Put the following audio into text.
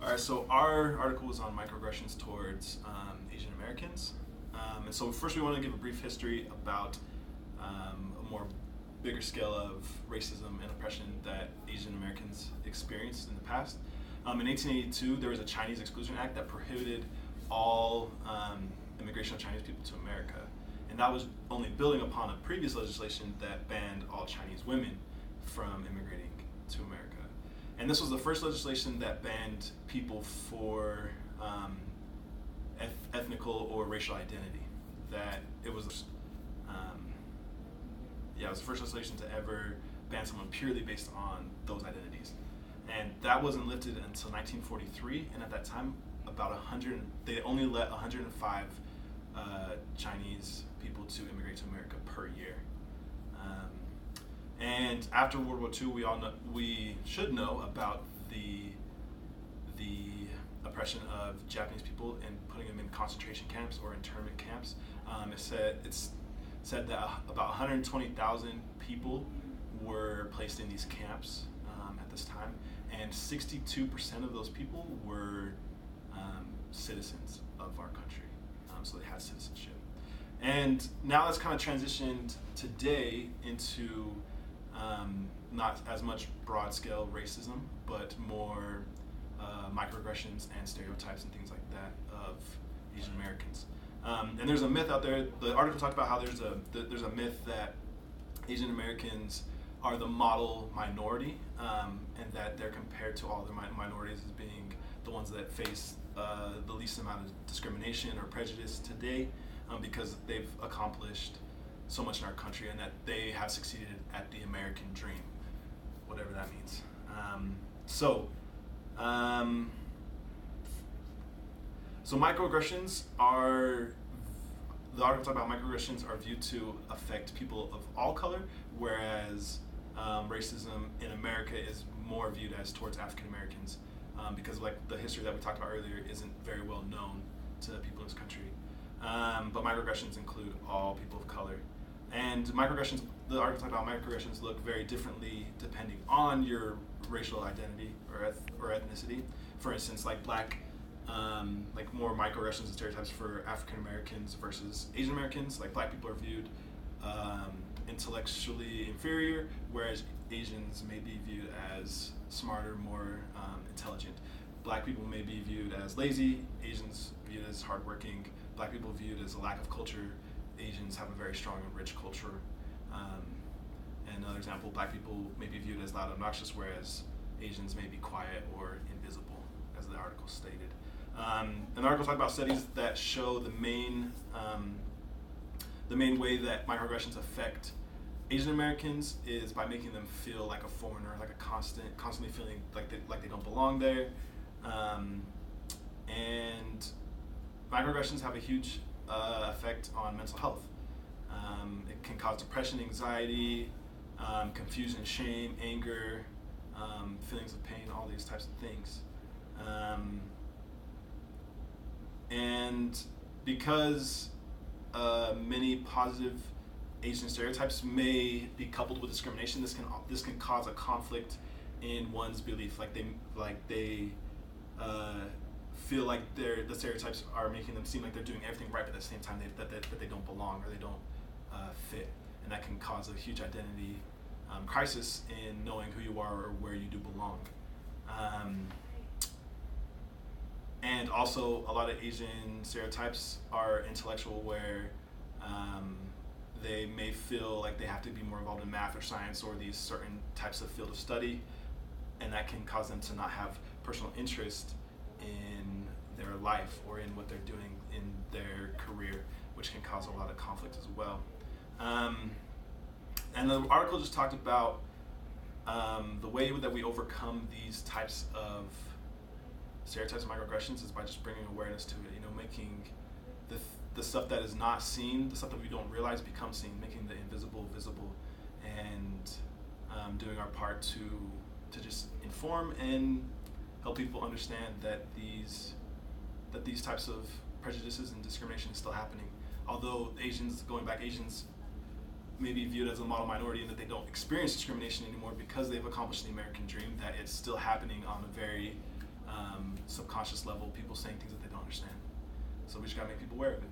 All right, so our article was on microaggressions towards Asian Americans. And so first we want to give a brief history about a more bigger scale of racism and oppression that Asian Americans experienced in the past. In 1882, there was a Chinese Exclusion Act that prohibited all immigration of Chinese people to America. And that was only building upon a previous legislation that banned all Chinese women from immigrating to America. And this was the first legislation that banned people for ethnical or racial identity. That it was, it was the first legislation to ever ban someone purely based on those identities. And that wasn't lifted until 1943, and at that time, they only let 105 Chinese people to immigrate to America per year. And after World War II, we should know about the oppression of Japanese people and putting them in concentration camps or internment camps. It's said that about 120,000 people were placed in these camps at this time, and 62% of those people were citizens of our country, so they had citizenship. And now that's kind of transitioned today into not as much broad-scale racism, but more microaggressions and stereotypes and things like that of Asian Americans. And there's a myth out there. The article talked about how there's a myth that Asian Americans are the model minority, and that they're compared to all other minorities as being the ones that face the least amount of discrimination or prejudice today, because they've accomplished so much in our country and that they have succeeded at the American dream, whatever that means. So microaggressions the article talks about microaggressions are viewed to affect people of all color, whereas racism in America is more viewed as towards African Americans, because like the history that we talked about earlier isn't very well known to people in this country. But microaggressions include all people of color. And microaggressions, the article talked about microaggressions look very differently depending on your racial identity or ethnicity. For instance, like more microaggressions and stereotypes for African Americans versus Asian Americans. Like black people are viewed intellectually inferior, whereas Asians may be viewed as smarter, more intelligent. Black people may be viewed as lazy, Asians viewed as hardworking. Black people viewed as a lack of culture, Asians have a very strong and rich culture. And another example, black people may be viewed as loud and obnoxious, whereas Asians may be quiet or invisible, as the article stated. And the article talked about studies that show the main way that microaggressions affect Asian Americans is by making them feel like a foreigner, like constantly feeling like they don't belong there. And microaggressions have a huge effect on mental health. It can cause depression, anxiety, confusion, shame, anger, feelings of pain, all these types of things. And because many positive Asian stereotypes may be coupled with discrimination, this can cause a conflict in one's belief. Like they feel like the stereotypes are making them seem like they're doing everything right, but at the same time that they don't belong or they don't fit, and that can cause a huge identity crisis in knowing who you are or where you do belong. And also, a lot of Asian stereotypes are intellectual, where they may feel like they have to be more involved in math or science or these certain types of field of study, and that can cause them to not have personal interest in their life or in what they're doing in their career, which can cause a lot of conflict as well. And the article just talked about the way that we overcome these types of stereotypes and microaggressions is by just bringing awareness to it, making the stuff that is not seen, the stuff that we don't realize become seen, making the invisible visible, and doing our part to just inform and help people understand that these types of prejudices and discrimination is still happening. Although Asians may be viewed as a model minority and that they don't experience discrimination anymore because they've accomplished the American dream, that it's still happening on a very subconscious level, people saying things that they don't understand. So we just gotta make people aware of it.